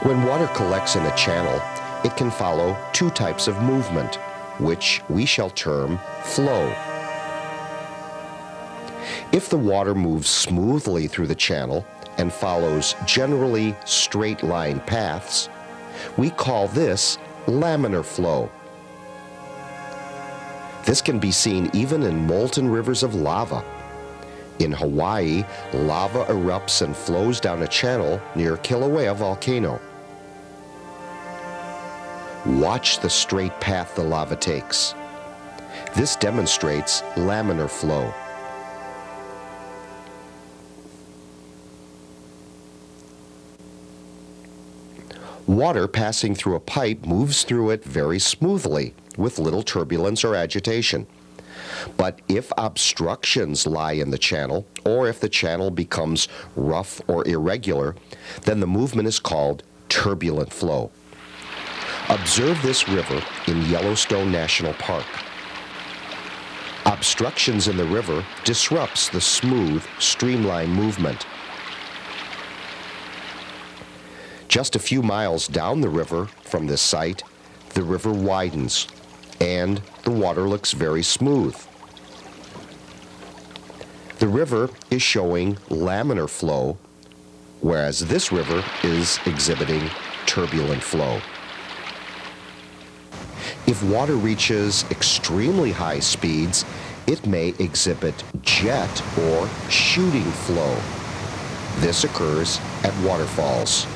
When water collects in a channel, it can follow two types of movement, which we shall term flow. If the water moves smoothly through the channel and follows generally straight-line paths, we call this laminar flow. This can be seen even in molten rivers of lava. In Hawaii, lava erupts and flows down a channel near Kilauea volcano. Watch the straight path the lava takes. This demonstrates laminar flow. Water passing through a pipe moves through it very smoothly, with little turbulence or agitation. But if obstructions lie in the channel, or if the channel becomes rough or irregular, then the movement is called turbulent flow. Observe this river in Yellowstone National Park. Obstructions in the river disrupts the smooth, streamlined movement. Just a few miles down the river from this site, the river widens, and the water looks very smooth. The river is showing laminar flow, whereas this river is exhibiting turbulent flow. If water reaches extremely high speeds, it may exhibit jet or shooting flow. This occurs at waterfalls.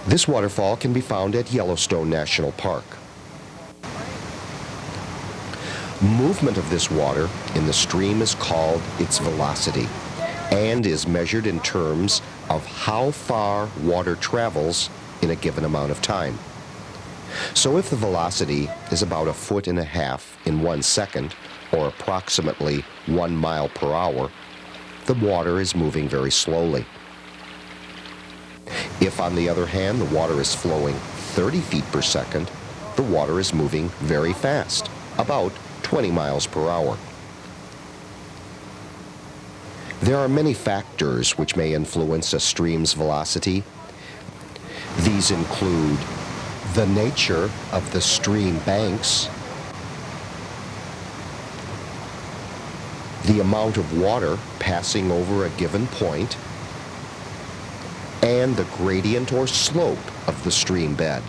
This waterfall can be found at Yellowstone National Park. Movement of this water in the stream is called its velocity and is measured in terms of how far water travels in a given amount of time. So if the velocity is about 1.5 feet in 1 second, or approximately 1 mile per hour, the water is moving very slowly. If, on the other hand, the water is flowing 30 feet per second, the water is moving very fast, about 20 miles per hour. There are many factors which may influence a stream's velocity. These include the nature of the stream banks, the amount of water passing over a given point, and the gradient or slope of the stream bed.